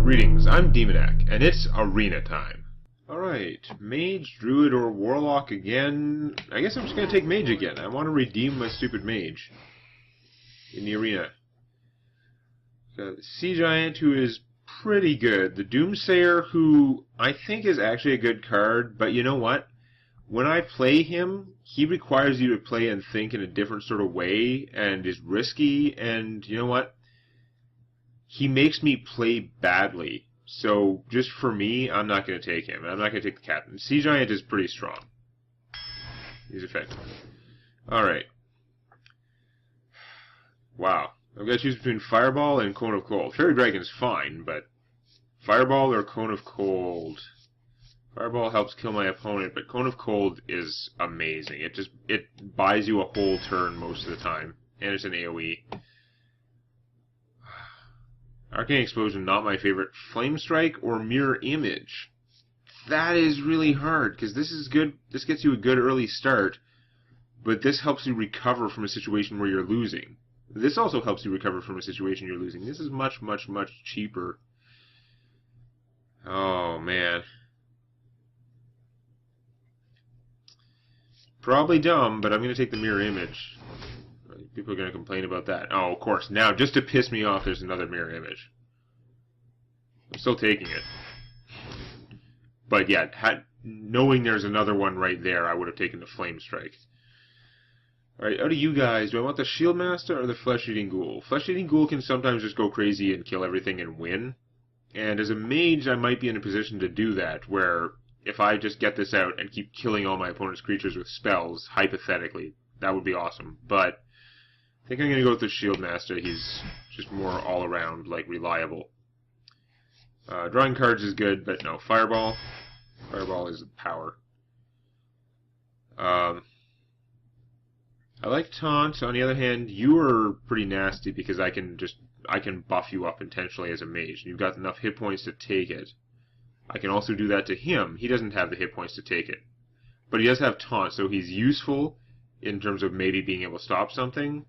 Greetings, I'm Demonac, and it's arena time. Alright, Mage, Druid, or Warlock again. I guess I'm just gonna take Mage again. I want to redeem my stupid Mage in the arena. Got the Sea Giant, who is pretty good. The Doomsayer, who I think is actually a good card, but you know what? When I play him, he requires you to play and think in a different sort of way, and is risky, and you know what? He makes me play badly. So, just for me, I'm not going to take him. I'm not going to take the Captain. Sea Giant is pretty strong. He's effective. Alright. Wow. I've got to choose between Fireball and Cone of Cold. Fairy Dragon's fine, but Fireball or Cone of Cold? Fireball helps kill my opponent, but Cone of Cold is amazing. It buys you a whole turn most of the time, and it's an AoE. Arcane Explosion, not my favorite. Flame Strike or Mirror Image? That is really hard, because this is good. This gets you a good early start, but this helps you recover from a situation where you're losing. This also helps you recover from a situation you're losing. This is much, much, much cheaper. Oh, man. Probably dumb, but I'm going to take the Mirror Image. People are going to complain about that. Oh, of course. Now, just to piss me off, there's another Mirror Image. I'm still taking it. But yeah, knowing there's another one right there, I would have taken the Flame Strike. Alright, out of you guys, do I want the Shield Master or the Flesh-Eating Ghoul? Flesh-Eating Ghoul can sometimes just go crazy and kill everything and win. And as a mage, I might be in a position to do that, where if I just get this out and keep killing all my opponent's creatures with spells, hypothetically, that would be awesome. But I think I'm going to go with the Shield Master. He's just more all-around, like, reliable. Drawing cards is good, but no. Fireball. Fireball is power. I like Taunt. On the other hand, you are pretty nasty because I can buff you up intentionally as a mage. You've got enough hit points to take it. I can also do that to him. He doesn't have the hit points to take it. But he does have Taunt, so he's useful in terms of maybe being able to stop something.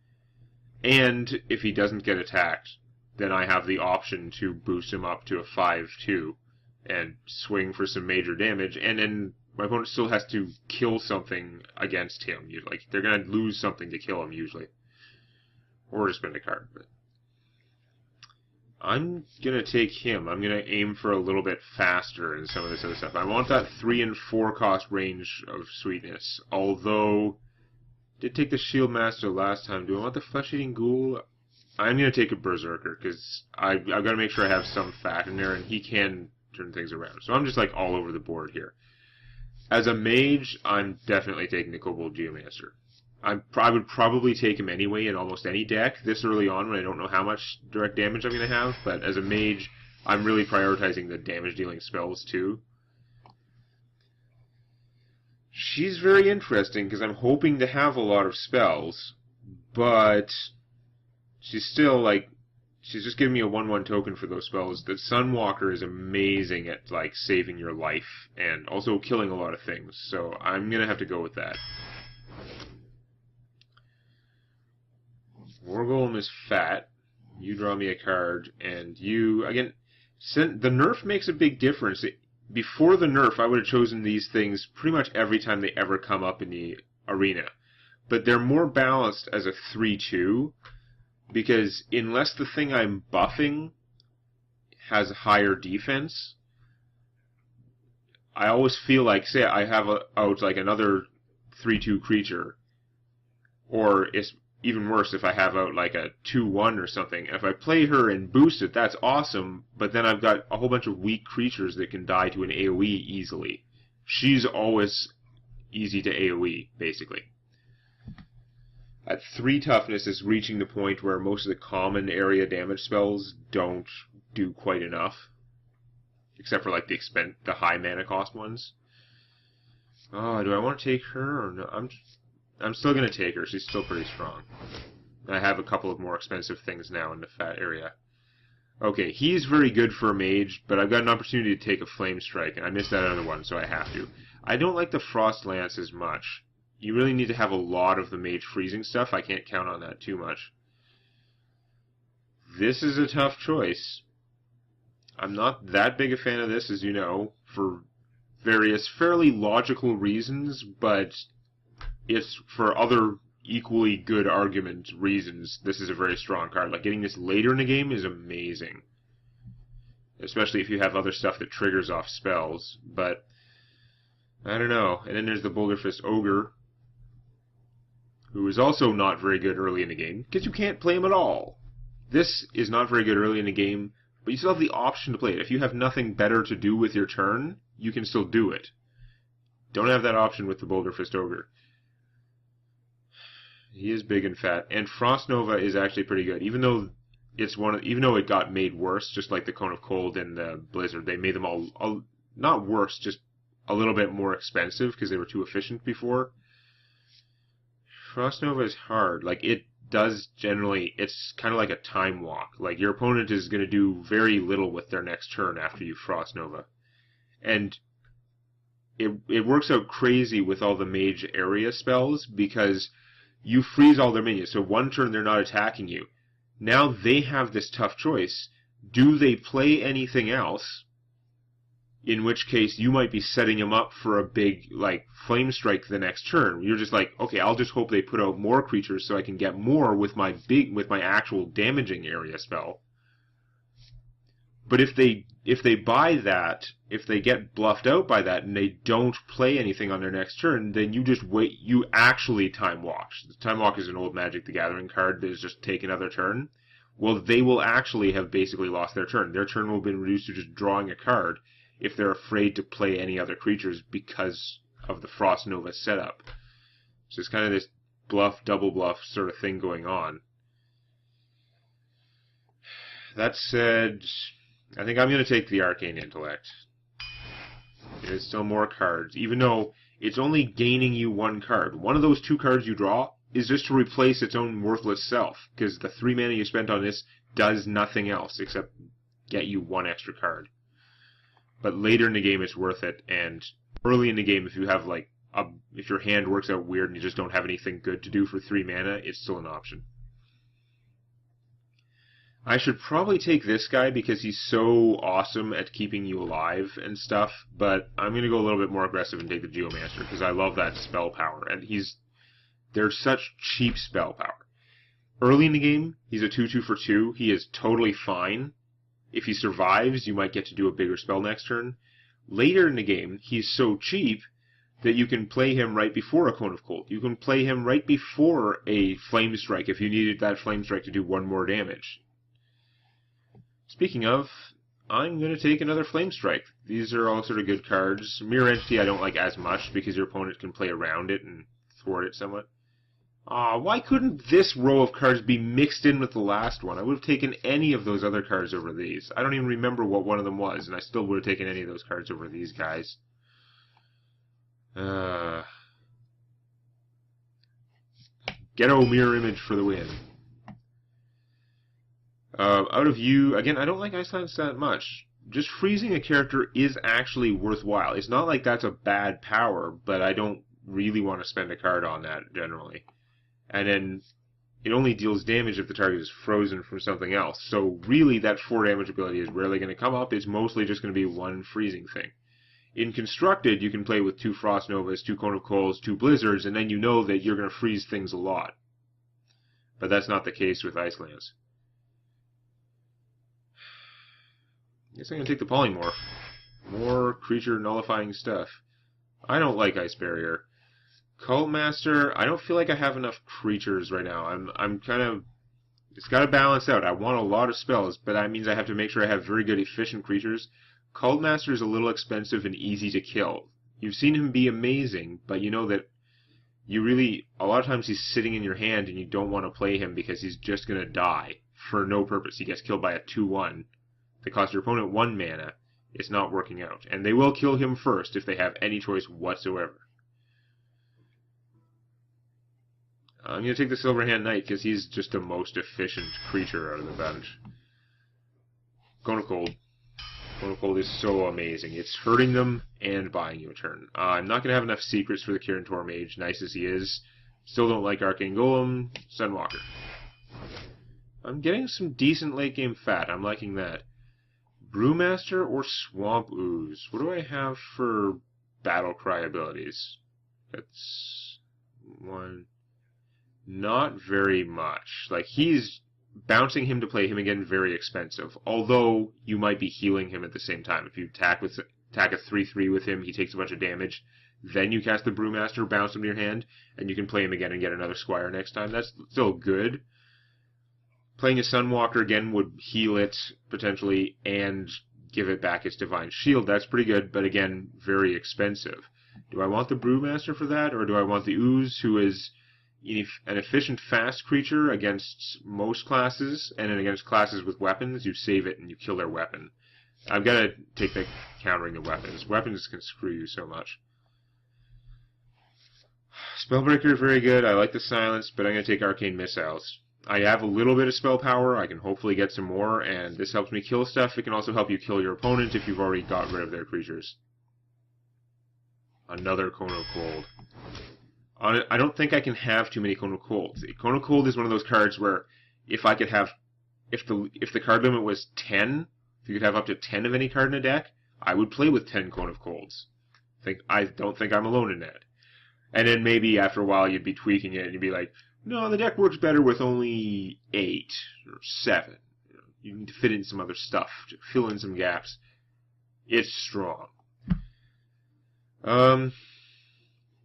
And if he doesn't get attacked, then I have the option to boost him up to a 5/2 and swing for some major damage, and then my opponent still has to kill something against him. Like, they're going to lose something to kill him, usually. Or to spend a card. But I'm going to take him. I'm going to aim for a little bit faster in some of this other stuff. I want that 3 and 4 cost range of sweetness, although did take the Shield Master last time. Do I want the Flesh-Eating Ghoul? I'm going to take a Berserker, because I've got to make sure I have some fat in there, and he can turn things around. So I'm just, like, all over the board here. As a mage, I'm definitely taking the Kobold Geomancer. I would probably take him anyway in almost any deck this early on when I don't know how much direct damage I'm going to have, but as a mage, I'm really prioritizing the damage-dealing spells, too. She's very interesting, because I'm hoping to have a lot of spells, but she's still, like, she's just giving me a 1/1 token for those spells. The Sunwalker is amazing at, like, saving your life, and also killing a lot of things, so I'm going to have to go with that. War Golem is fat. You draw me a card, and you, again, the nerf makes a big difference. Before the nerf, I would have chosen these things pretty much every time they ever come up in the arena. But they're more balanced as a 3/2, because unless the thing I'm buffing has higher defense, I always feel like, say I have out like another 3/2 creature, or it's even worse if I have out like a 2/1 or something. If I play her and boost it, that's awesome, but then I've got a whole bunch of weak creatures that can die to an AoE easily. She's always easy to AoE, basically. At 3 toughness is reaching the point where most of the common area damage spells don't do quite enough. Except for like the high mana cost ones. Oh, do I want to take her or no? I'm still going to take her. She's still pretty strong. I have a couple of more expensive things now in the fat area. Okay, he's very good for a mage, but I've got an opportunity to take a Flame Strike, and I missed that other one, so I have to. I don't like the Frost Lance as much. You really need to have a lot of the mage freezing stuff. I can't count on that too much. This is a tough choice. I'm not that big a fan of this, as you know, for various fairly logical reasons, but it's for other equally good argument reasons. This is a very strong card. Like, getting this later in the game is amazing. Especially if you have other stuff that triggers off spells, but I don't know. And then there's the Boulderfist Ogre, who is also not very good early in the game, because you can't play him at all. This is not very good early in the game, but you still have the option to play it. If you have nothing better to do with your turn, you can still do it. Don't have that option with the Boulderfist Ogre. He is big and fat, and Frost Nova is actually pretty good, even though it got made worse, just like the Cone of Cold and the Blizzard. They made them all not worse, just a little bit more expensive because they were too efficient before. Frost Nova is hard. Like, it does generally, it's kind of like a time walk. Like, your opponent is going to do very little with their next turn after you Frost Nova. And it works out crazy with all the Mage area spells because you freeze all their minions. So one turn they're not attacking you. Now they have this tough choice. Do they play anything else? In which case, you might be setting them up for a big, like, Flame Strike the next turn. You're just like, okay, I'll just hope they put out more creatures so I can get more with my actual damaging area spell. But if they buy that, if they get bluffed out by that and they don't play anything on their next turn, then you just wait, you actually Time Walk. Time Walk is an old Magic the Gathering card that is just take another turn. Well, they will actually have basically lost their turn. Their turn will have been reduced to just drawing a card if they're afraid to play any other creatures because of the Frost Nova setup. So it's kind of this bluff, double bluff sort of thing going on. That said, I think I'm going to take the Arcane Intellect. There's still more cards, even though it's only gaining you one card. One of those two cards you draw is just to replace its own worthless self, because the 3 mana you spent on this does nothing else except get you one extra card. But later in the game, it's worth it, and early in the game, if you have if your hand works out weird and you just don't have anything good to do for 3 mana, it's still an option. I should probably take this guy because he's so awesome at keeping you alive and stuff, but I'm going to go a little bit more aggressive and take the Geomancer because I love that spell power, and there's such cheap spell power. Early in the game, he's a 2/2 for 2. He is totally fine. If he survives, you might get to do a bigger spell next turn. Later in the game, he's so cheap that you can play him right before a Cone of Cold. You can play him right before a Flame Strike if you needed that Flame Strike to do 1 more damage. Speaking of, I'm going to take another Flame Strike. These are all sort of good cards. Mirror Entity I don't like as much because your opponent can play around it and thwart it somewhat. Why couldn't this row of cards be mixed in with the last one? I would have taken any of those other cards over these. I don't even remember what one of them was, and I still would have taken any of those cards over these guys. Ghetto Mirror Image for the win. Out of you, again, I don't like Ice Lance that much. Just freezing a character is actually worthwhile. It's not like that's a bad power, but I don't really want to spend a card on that, generally. And then it only deals damage if the target is frozen from something else. So really, that 4 damage ability is rarely going to come up. It's mostly just going to be one freezing thing. In Constructed, you can play with 2 Frost Novas, 2 Cone of Colds, 2 Blizzards, and then you know that you're going to freeze things a lot. But that's not the case with Ice Lance. I guess I'm going to take the Polymorph. More creature nullifying stuff. I don't like Ice Barrier. Cult Master, I don't feel like I have enough creatures right now. I'm kind of... It's got to balance out. I want a lot of spells, but that means I have to make sure I have very good efficient creatures. Cult Master is a little expensive and easy to kill. You've seen him be amazing, but you know that you really... A lot of times he's sitting in your hand and you don't want to play him because he's just going to die for no purpose. He gets killed by a 2/1 that costs your opponent 1 mana. It's not working out. And they will kill him first if they have any choice whatsoever. I'm going to take the Silverhand Knight because he's just the most efficient creature out of the bunch. Cone of Cold. Cone of Cold is so amazing. It's hurting them and buying you a turn. I'm not going to have enough secrets for the Kirin Tor Mage, nice as he is. Still don't like Arcane Golem, Sunwalker. I'm getting some decent late game fat. I'm liking that. Brewmaster or Swamp Ooze? What do I have for Battle Cry abilities? That's one. Not very much. Like, he's bouncing him to play him again very expensive. Although you might be healing him at the same time. If you attack a 3/3 with him, he takes a bunch of damage. Then you cast the Brewmaster, bounce him to your hand, and you can play him again and get another Squire next time. That's still good. Playing a Sunwalker again would heal it, potentially, and give it back its Divine Shield. That's pretty good, but again, very expensive. Do I want the Brewmaster for that, or do I want the Ooze, who is an efficient, fast creature against most classes, and then against classes with weapons, you save it and you kill their weapon. I've got to take the countering the weapons. Weapons can screw you so much. Spellbreaker, very good. I like the silence, but I'm going to take Arcane Missiles. I have a little bit of spell power. I can hopefully get some more, and this helps me kill stuff. It can also help you kill your opponent if you've already got rid of their creatures. Another Cone of Cold. I don't think I can have too many Cone of Cold. Cone of Cold is one of those cards where if I could have, if the card limit was 10, if you could have up to 10 of any card in a deck, I would play with 10 Cone of Colds. I don't think I'm alone in that. And then maybe after a while you'd be tweaking it and you'd be like, no, the deck works better with only 8 or 7. You need to fit in some other stuff to fill in some gaps. It's strong.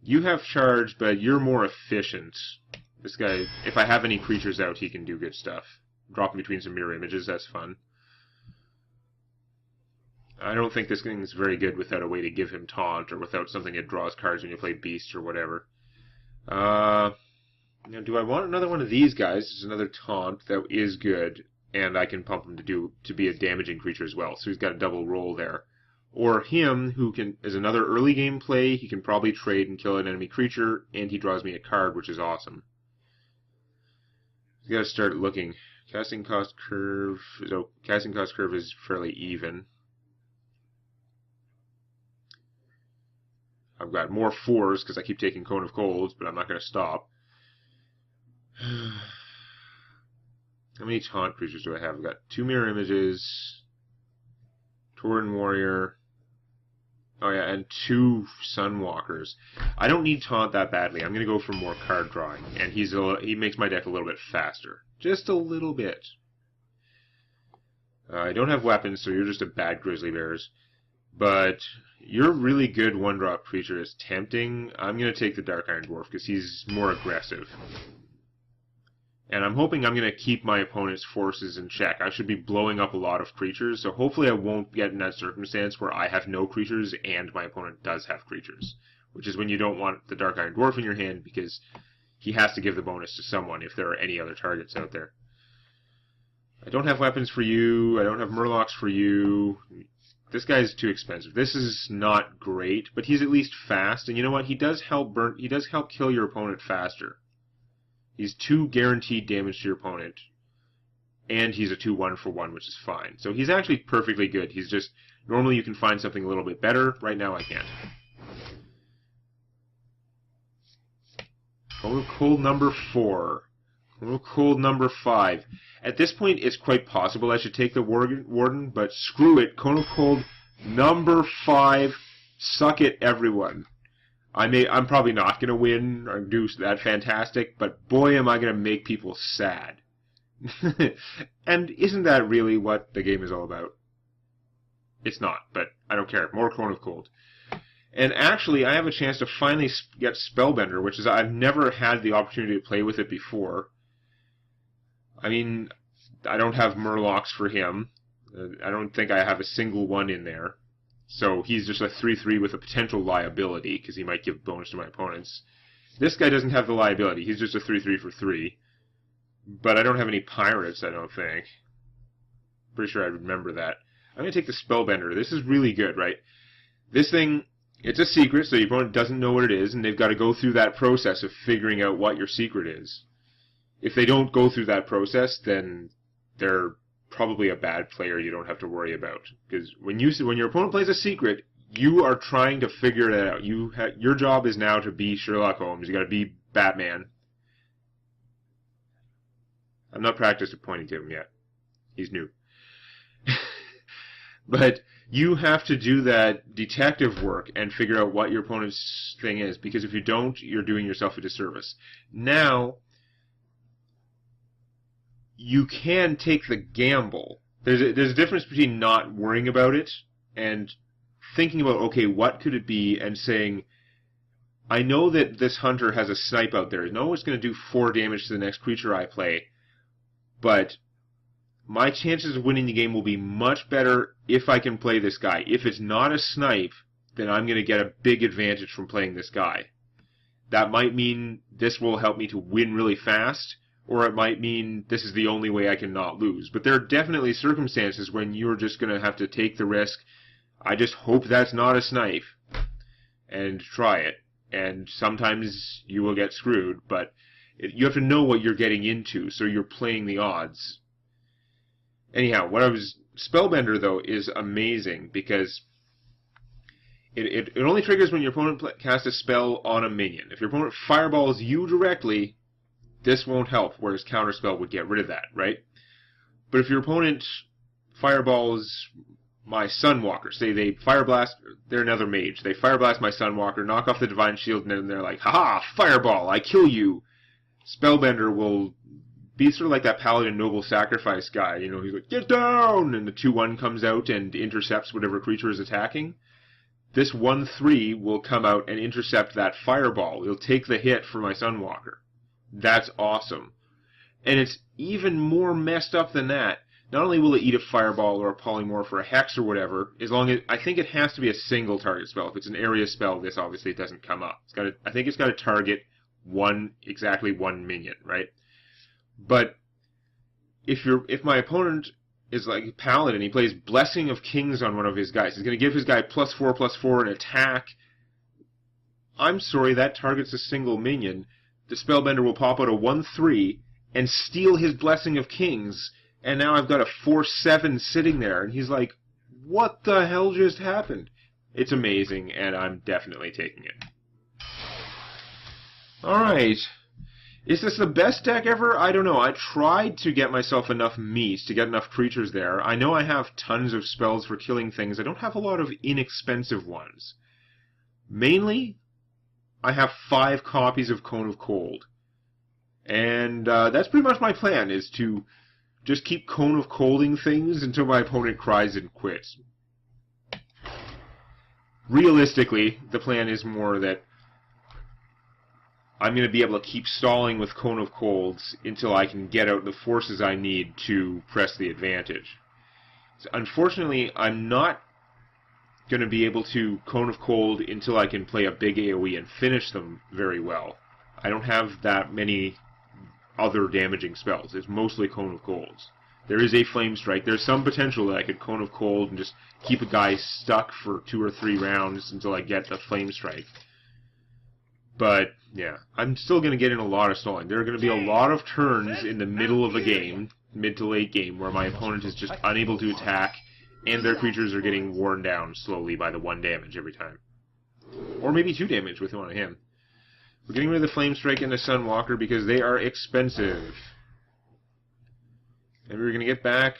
You have charge, but you're more efficient. This guy, if I have any creatures out, he can do good stuff. Drop in between some mirror images, that's fun. I don't think this thing's very good without a way to give him taunt, or without something that draws cards when you play Beast or whatever. Now, do I want another one of these guys? It's another taunt that is good, and I can pump him to be a damaging creature as well. So he's got a double roll there. Or him, who is another early game play. He can probably trade and kill an enemy creature, and he draws me a card, which is awesome. You got to start looking. Casting cost curve. So casting cost curve is fairly even. I've got more 4s because I keep taking Cone of Colds, but I'm not going to stop. How many taunt creatures do I have? I've got 2 mirror images, Tauren Warrior, oh yeah, and 2 Sunwalkers. I don't need taunt that badly. I'm going to go for more card drawing, and he makes my deck a little bit faster. Just a little bit. I don't have weapons, so you're just a bad Grizzly Bears. But your really good 1-drop creature is tempting. I'm going to take the Dark Iron Dwarf because he's more aggressive. And I'm hoping I'm going to keep my opponent's forces in check. I should be blowing up a lot of creatures, so hopefully I won't get in that circumstance where I have no creatures and my opponent does have creatures. Which is when you don't want the Dark Iron Dwarf in your hand because he has to give the bonus to someone if there are any other targets out there. I don't have weapons for you. I don't have Murlocs for you. This guy's too expensive. This is not great, but he's at least fast. And you know what? He does help kill your opponent faster. He's 2 guaranteed damage to your opponent. And he's a 2/1 for 1, which is fine. So he's actually perfectly good. He's just, normally you can find something a little bit better. Right now I can't. Cone of Cold number 4. Cone of Cold number 5. At this point, it's quite possible I should take the Warden, but screw it. Cone of Cold number 5. Suck it, everyone. I'm probably not going to win or do that fantastic, but boy am I going to make people sad. And isn't that really what the game is all about? It's not, but I don't care. More Cone of Cold. And actually, I have a chance to finally get Spellbender, which is I've never had the opportunity to play with it before. I mean, I don't have Murlocs for him. I don't think I have a single one in there. So he's just a 3/3 with a potential liability, because he might give bonus to my opponents. This guy doesn't have the liability. He's just a 3/3 for 3. But I don't have any pirates, I don't think. Pretty sure I remember that. I'm going to take the Spellbender. This is really good, right? This thing, it's a secret, so your opponent doesn't know what it is, and they've got to go through that process of figuring out what your secret is. If they don't go through that process, then they're probably a bad player you don't have to worry about. Because when your opponent plays a secret, you are trying to figure it out. Your job is now to be Sherlock Holmes. You got to be Batman. I'm not practiced at pointing to him yet. He's new. But you have to do that detective work and figure out what your opponent's thing is, because if you don't, you're doing yourself a disservice. Now, you can take the gamble. There's a difference between not worrying about it and thinking about, okay, what could it be, and saying, I know that this hunter has a snipe out there. I know it's going to do 4 damage to the next creature I play, but my chances of winning the game will be much better if I can play this guy. If it's not a snipe, then I'm going to get a big advantage from playing this guy. That might mean this will help me to win really fast, or it might mean this is the only way I can not lose. But there are definitely circumstances when you're just going to have to take the risk. I just hope that's not a snipe, and try it. And sometimes you will get screwed, but you have to know what you're getting into, so you're playing the odds. Anyhow, Spellbender, though, is amazing, because it only triggers when your opponent casts a spell on a minion. If your opponent fireballs you directly, this won't help, whereas Counterspell would get rid of that, right? But if your opponent fireballs my Sunwalker, say they Fireblast, they're another mage, they Fireblast my Sunwalker, knock off the Divine Shield, and then they're like, haha, Fireball, I kill you! Spellbender will be sort of like that Paladin Noble Sacrifice guy, you know, he's like, get down! And the 2/1 comes out and intercepts whatever creature is attacking. This 1/3 will come out and intercept that Fireball. It'll take the hit for my Sunwalker. That's awesome. And it's even more messed up than that. Not only will it eat a Fireball or a Polymorph or a Hex or whatever, as long as, I think it has to be a single target spell. If it's an area spell, this obviously doesn't come up. I think it's got to target exactly one minion, right? But if my opponent is like Paladin, he plays Blessing of Kings on one of his guys, he's going to give his guy +4/+4 and attack. I'm sorry, that targets a single minion. The Spellbender will pop out a 1/3 and steal his Blessing of Kings, and now I've got a 4/7 sitting there, and he's like, what the hell just happened? It's amazing, and I'm definitely taking it. Alright. Is this the best deck ever? I don't know. I tried to get myself enough meat, to get enough creatures there. I know I have tons of spells for killing things. I don't have a lot of inexpensive ones. Mainly, I have 5 copies of Cone of Cold. And that's pretty much my plan, is to just keep Cone of Colding things until my opponent cries and quits. Realistically, the plan is more that I'm going to be able to keep stalling with Cone of Colds until I can get out the forces I need to press the advantage. So unfortunately, I'm not going to be able to Cone of Cold until I can play a big AoE and finish them very well. I don't have that many other damaging spells. It's mostly Cone of Colds. There is a Flame Strike. There's some potential that I could Cone of Cold and just keep a guy stuck for 2 or 3 rounds until I get the Flame Strike. But, yeah, I'm still going to get in a lot of stalling. There are going to be a lot of turns in the middle of a game, mid to late game, where my opponent is just unable to attack, and their creatures are getting worn down slowly by the 1 damage every time. Or maybe 2 damage with one of him. We're getting rid of the Flame Strike and the Sunwalker because they are expensive. And we're going to get back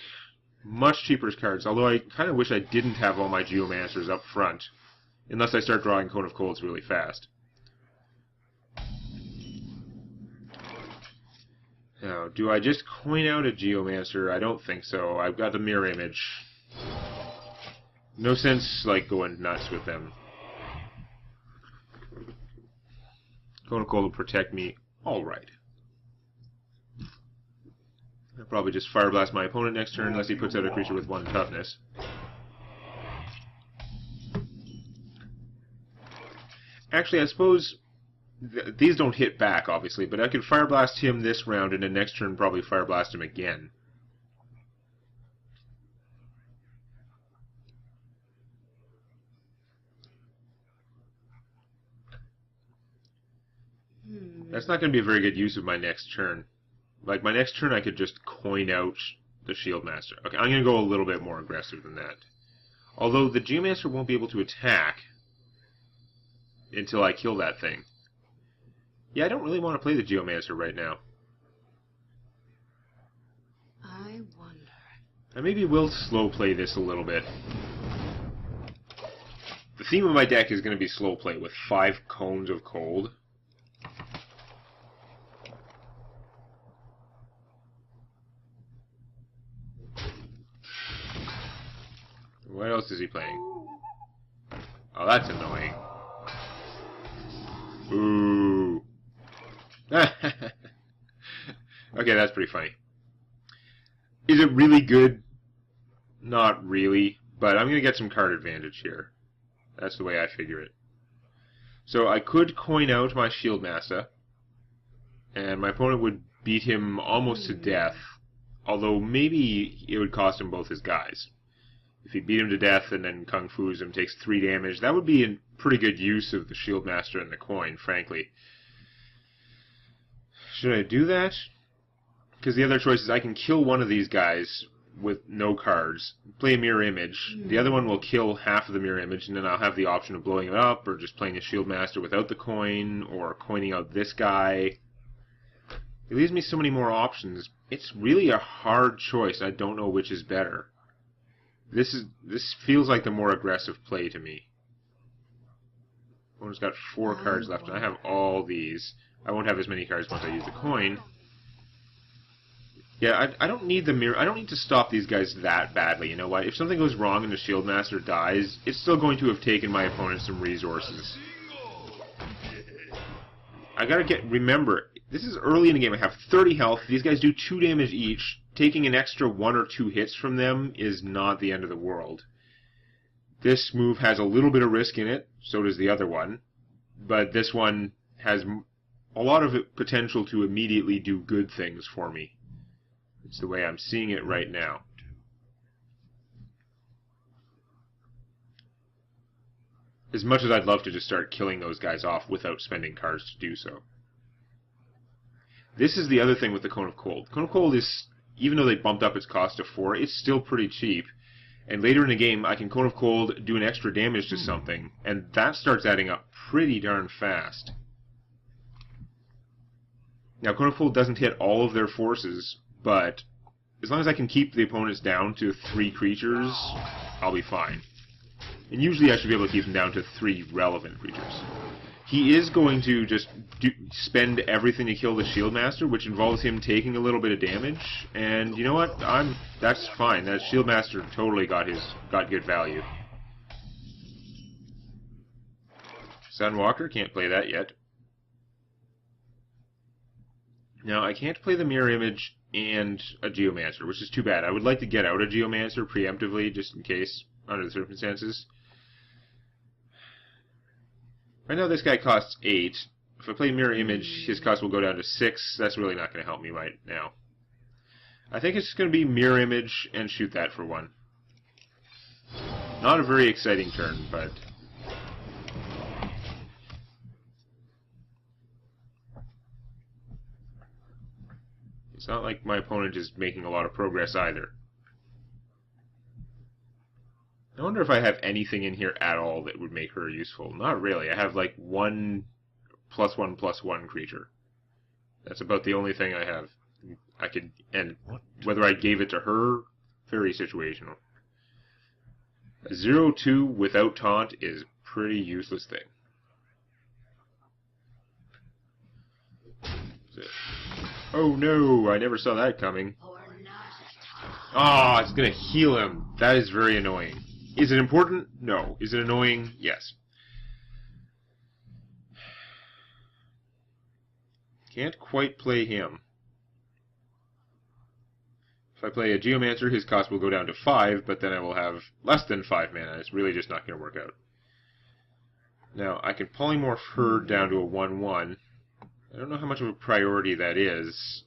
much cheaper cards, although I kind of wish I didn't have all my Geomancers up front, unless I start drawing Cone of Colds really fast. Now, do I just coin out a Geomancer? I don't think so. I've got the Mirror Image. No sense, like, going nuts with them. Cone of Cold will protect me. Alright. I'll probably just Fire Blast my opponent next turn unless he puts out a creature with 1 toughness. Actually, I suppose these don't hit back, obviously, but I could Fire Blast him this round and then next turn probably Fire Blast him again. That's not going to be a very good use of my next turn. Like, my next turn I could just coin out the Shieldmaster. Okay, I'm going to go a little bit more aggressive than that. Although the Geomancer won't be able to attack until I kill that thing. Yeah, I don't really want to play the Geomancer right now. I wonder. I maybe will slow play this a little bit. The theme of my deck is going to be slow play with 5 cones of cold. What else is he playing? Oh, that's annoying. Ooh. Okay, that's pretty funny. Is it really good? Not really, but I'm going to get some card advantage here. That's the way I figure it. So I could coin out my Shieldmaster, and my opponent would beat him almost to death, although maybe it would cost him both his guys. If he beat him to death and then Kung Fu's him, takes 3 damage, that would be a pretty good use of the Shieldmaster and the coin, frankly. Should I do that? Because the other choice is I can kill one of these guys with no cards, play a Mirror Image. The other one will kill half of the Mirror Image, and then I'll have the option of blowing it up, or just playing a Shieldmaster without the coin, or coining out this guy. It leaves me so many more options. It's really a hard choice. I don't know which is better. This feels like the more aggressive play to me. Opponent's got 4 cards left, and I have all these. I won't have as many cards once I use the coin. Yeah, I don't need the mirror. I don't need to stop these guys that badly. You know what? If something goes wrong and the Shieldmaster dies, it's still going to have taken my opponent some resources. I gotta remember, this is early in the game. I have 30 health. These guys do 2 damage each. Taking an extra 1 or 2 hits from them is not the end of the world. This move has a little bit of risk in it. So does the other one. But this one has a lot of potential to immediately do good things for me. It's the way I'm seeing it right now. As much as I'd love to just start killing those guys off without spending cards to do so. This is the other thing with the Cone of Cold. Cone of Cold is, even though they bumped up its cost to 4, it's still pretty cheap. And later in the game, I can Cone of Cold, do an extra damage to something, and that starts adding up pretty darn fast. Now, Cone of Cold doesn't hit all of their forces, but as long as I can keep the opponents down to 3 creatures, I'll be fine. And usually I should be able to keep them down to 3 relevant creatures. He is going to just spend everything to kill the Shieldmaster, which involves him taking a little bit of damage. And you know what? That's fine. That Shieldmaster totally got good value. Sunwalker, can't play that yet. Now, I can't play the Mirror Image and a Geomancer, which is too bad. I would like to get out a Geomancer preemptively, just in case, under the circumstances. Right now, this guy costs 8. If I play Mirror Image, his cost will go down to 6. That's really not going to help me right now. I think it's going to be Mirror Image and shoot that for 1. Not a very exciting turn, but... it's not like my opponent is making a lot of progress either. I wonder if I have anything in here at all that would make her useful. Not really. I have like 1 +1/+1 creature. That's about the only thing I have. I could, and whether I gave it to her, very situational. A 0/2 without taunt is a pretty useless thing. Oh no, I never saw that coming. Ah, it's gonna heal him. That is very annoying. Is it important? No. Is it annoying? Yes. Can't quite play him. If I play a Geomancer, his cost will go down to 5, but then I will have less than 5 mana. It's really just not going to work out. Now, I can polymorph her down to a 1/1. I don't know how much of a priority that is.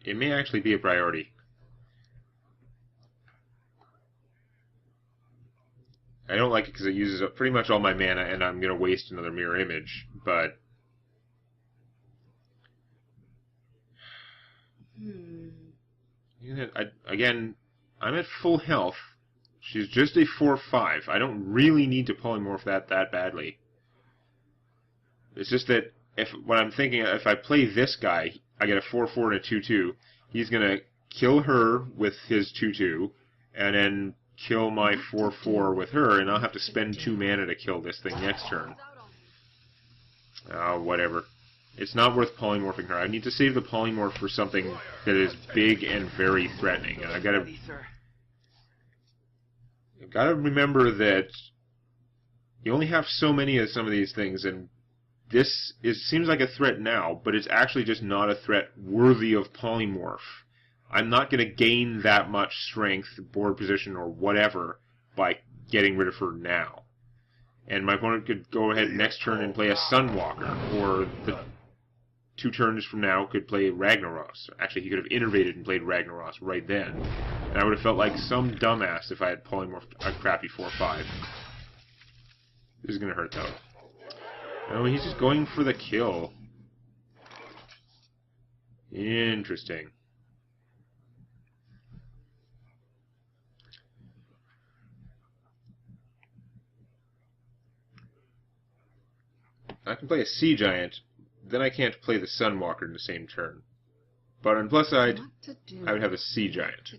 It may actually be a priority. I don't like it because it uses up pretty much all my mana, and I'm going to waste another Mirror Image, but... again, I'm at full health. She's just a 4/5. I don't really need to polymorph that badly. It's just that what I'm thinking, if I play this guy, I get a 4/4 and a 2/2. He's going to kill her with his 2/2. and then kill my 4/4 with her, and I'll have to spend 2 mana to kill this thing next turn. Whatever. It's not worth polymorphing her. I need to save the polymorph for something that is big and very threatening. And I've got to remember that you only have so many of some of these things, and this seems like a threat now, but it's actually just not a threat worthy of polymorph. I'm not going to gain that much strength, board position, or whatever by getting rid of her now. And my opponent could go ahead next turn and play a Sunwalker, or the 2 turns from now could play Ragnaros. Actually, he could have innervated and played Ragnaros right then. And I would have felt like some dumbass if I had polymorphed a crappy 4/5. This is going to hurt, though. Oh, he's just going for the kill. Interesting. I can play a Sea Giant, then I can't play the Sunwalker in the same turn. But on the plus side, I would have a Sea Giant.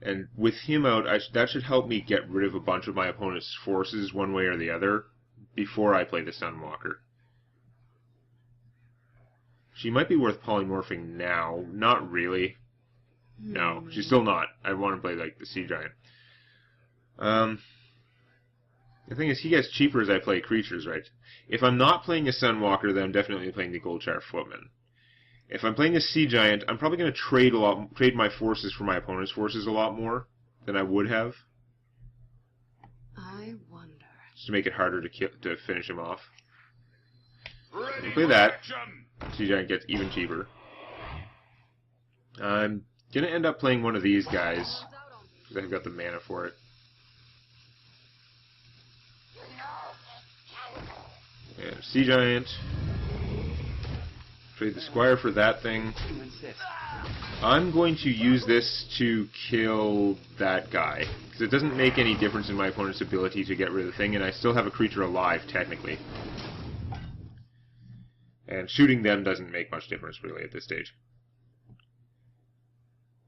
And with him out, that should help me get rid of a bunch of my opponent's forces one way or the other before I play the Sunwalker. She might be worth polymorphing now. Not really. No, she's still not. I want to play like the Sea Giant. The thing is, he gets cheaper as I play creatures, right? If I'm not playing a Sunwalker, then I'm definitely playing the Goldshire Footman. If I'm playing a Sea Giant, I'm probably going to trade my forces for my opponent's forces a lot more than I would have. I wonder. Just to make it harder to finish him off. Play that. Sea Giant gets even cheaper. I'm going to end up playing one of these guys, because I've got the mana for it. And Sea Giant. Trade the Squire for that thing. I'm going to use this to kill that guy, because it doesn't make any difference in my opponent's ability to get rid of the thing, and I still have a creature alive, technically. And shooting them doesn't make much difference, really, at this stage.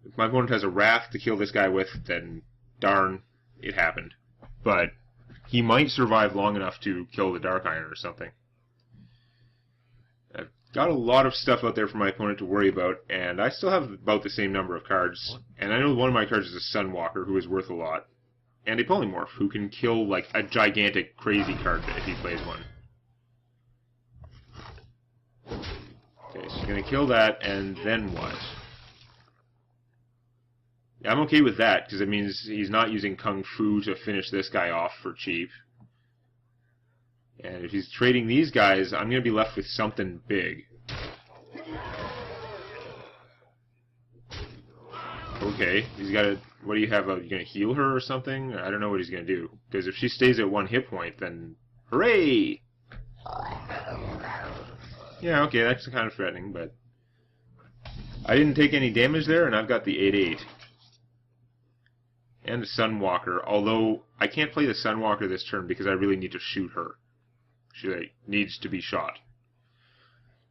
If my opponent has a Wrath to kill this guy with, then darn, it happened. But he might survive long enough to kill the Dark Iron or something. I've got a lot of stuff out there for my opponent to worry about, and I still have about the same number of cards. And I know one of my cards is a Sunwalker, who is worth a lot. And a Polymorph, who can kill, like, a gigantic, crazy card if he plays one. Okay, so he's going to kill that, and then what? Yeah, I'm okay with that, because it means he's not using Kung Fu to finish this guy off for cheap. And if he's trading these guys, I'm going to be left with something big. Okay, he's got to... What do you have? Are you going to heal her or something? I don't know what he's going to do. Because if she stays at 1 hit point, then... Hooray! Yeah, okay, that's kind of threatening, but... I didn't take any damage there, and I've got the 8/8. And the Sunwalker, although I can't play the Sunwalker this turn because I really need to shoot her. She needs to be shot.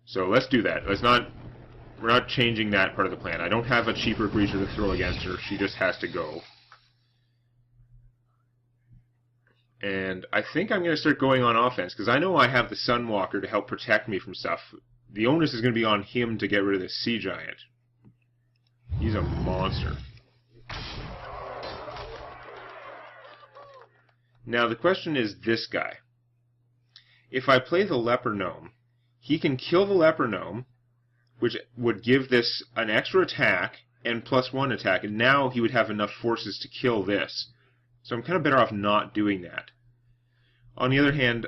So let's do that. We're not changing that part of the plan. I don't have a cheaper creature to throw against her. She just has to go. And I think I'm going to start going on offense, because I know I have the Sunwalker to help protect me from stuff. The onus is going to be on him to get rid of this Sea Giant. He's a monster. Now the question is this guy. If I play the Leper Gnome, he can kill the Leper Gnome, which would give this an extra attack and +1 attack, and now he would have enough forces to kill this. So I'm kind of better off not doing that. On the other hand,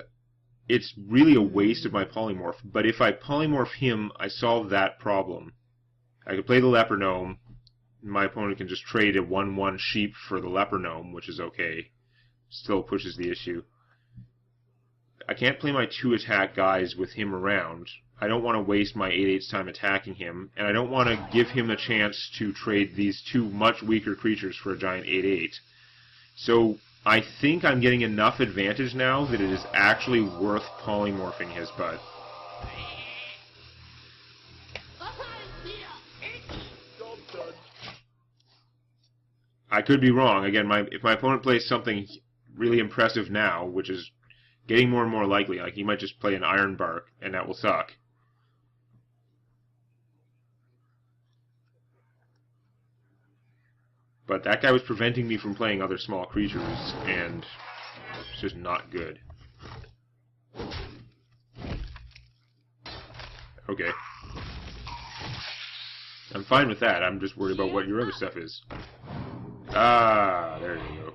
it's really a waste of my Polymorph, but if I Polymorph him, I solve that problem. I could play the Leper Gnome, my opponent can just trade a 1/1 sheep for the Leper Gnome, which is okay. Still pushes the issue. I can't play my 2-attack guys with him around. I don't want to waste my 8/8's time attacking him, and I don't want to give him a chance to trade these 2 much weaker creatures for a giant 8/8. So I think I'm getting enough advantage now that it is actually worth polymorphing his butt. I could be wrong. Again, if my opponent plays something really impressive now, which is getting more and more likely, like he might just play an Iron Bark, and that will suck. But that guy was preventing me from playing other small creatures, and it's just not good. Okay. I'm fine with that. I'm just worried about what your other stuff is. Ah, there you go.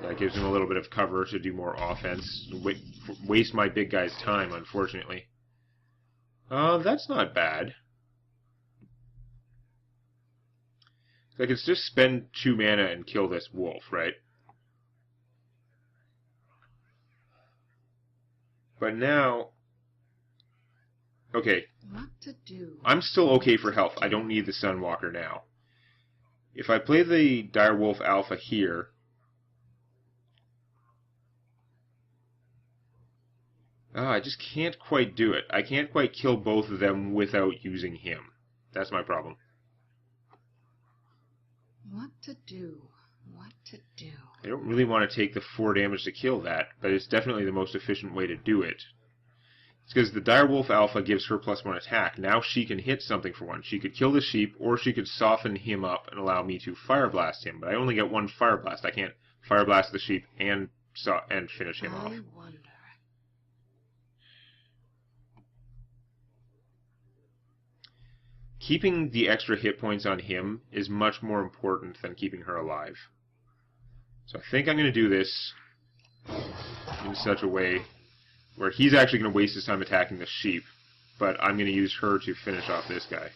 That gives him a little bit of cover to do more offense. Waste my big guy's time, unfortunately. That's not bad. I can just spend 2 mana and kill this wolf, right? But now... Okay. What to do? I'm still okay for health. I don't need the Sunwalker now. If I play the Direwolf Alpha here... I just can't quite do it. I can't quite kill both of them without using him. That's my problem. What to do? What to do? I don't really want to take the 4 damage to kill that, but it's definitely the most efficient way to do it. It's because the Direwolf Alpha gives her +1 attack. Now she can hit something for 1. She could kill the sheep, or she could soften him up and allow me to Fire Blast him. But I only get 1 Fire Blast. I can't Fire Blast the sheep and finish him off. I wonder. Keeping the extra hit points on him is much more important than keeping her alive. So I think I'm going to do this in such a way where he's actually going to waste his time attacking the sheep, but I'm going to use her to finish off this guy.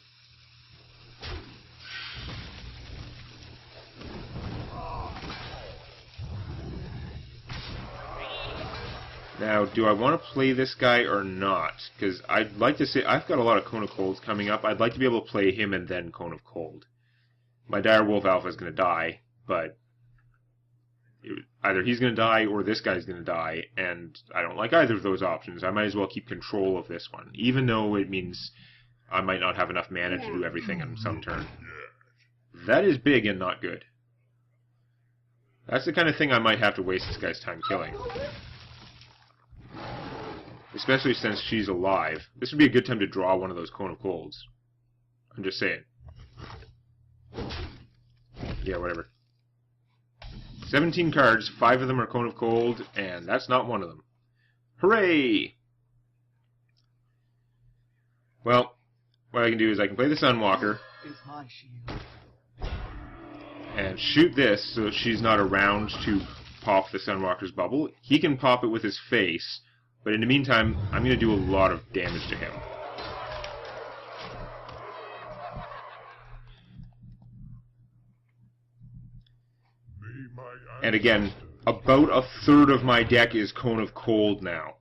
Now, do I want to play this guy or not? Because I'd like to say, I've got a lot of Cone of Colds coming up. I'd like to be able to play him and then Cone of Cold. My Direwolf Alpha is going to die, but either he's going to die or this guy's going to die, and I don't like either of those options. I might as well keep control of this one, even though it means I might not have enough mana to do everything on some turn. That is big and not good. That's the kind of thing I might have to waste this guy's time killing. Especially since she's alive. This would be a good time to draw one of those Cone of Colds. I'm just saying. Yeah, whatever. 17 cards, 5 of them are Cone of Cold, and that's not one of them. Hooray! Well, what I can do is I can play the Sunwalker and shoot this so that she's not around to pop the Sunwalker's bubble. He can pop it with his face, but in the meantime, I'm going to do a lot of damage to him. And again, about a third of my deck is Cone of Cold now.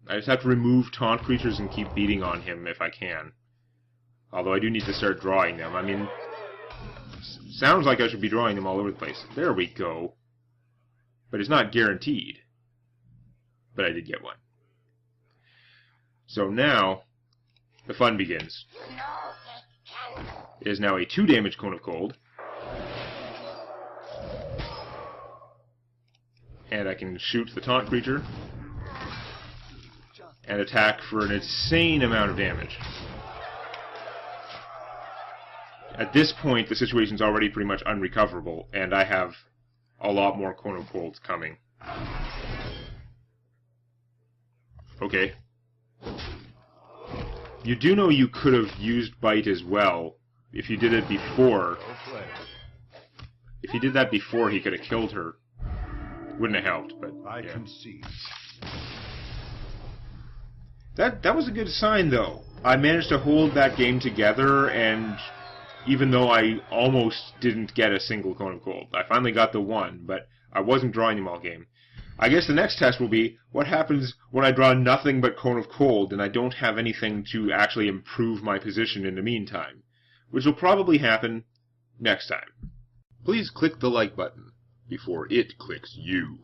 I just have to remove taunt creatures and keep beating on him if I can. Although I do need to start drawing them. I mean, sounds like I should be drawing them all over the place. There we go. But it's not guaranteed. But I did get one. So now, the fun begins. It is now a 2 damage Cone of Cold. And I can shoot the taunt creature and attack for an insane amount of damage. At this point, the situation's already pretty much unrecoverable, and I have a lot more Cone of Colds coming. Okay. You do know you could have used Bite as well if you did it before. If he did that before, he could have killed her. Wouldn't have helped, but yeah. That was a good sign, though. I managed to hold that game together, and even though I almost didn't get a single Cone of Cold, I finally got the one, but I wasn't drawing them all game. I guess the next test will be what happens when I draw nothing but Cone of Cold and I don't have anything to actually improve my position in the meantime, which will probably happen next time. Please click the like button before it clicks you.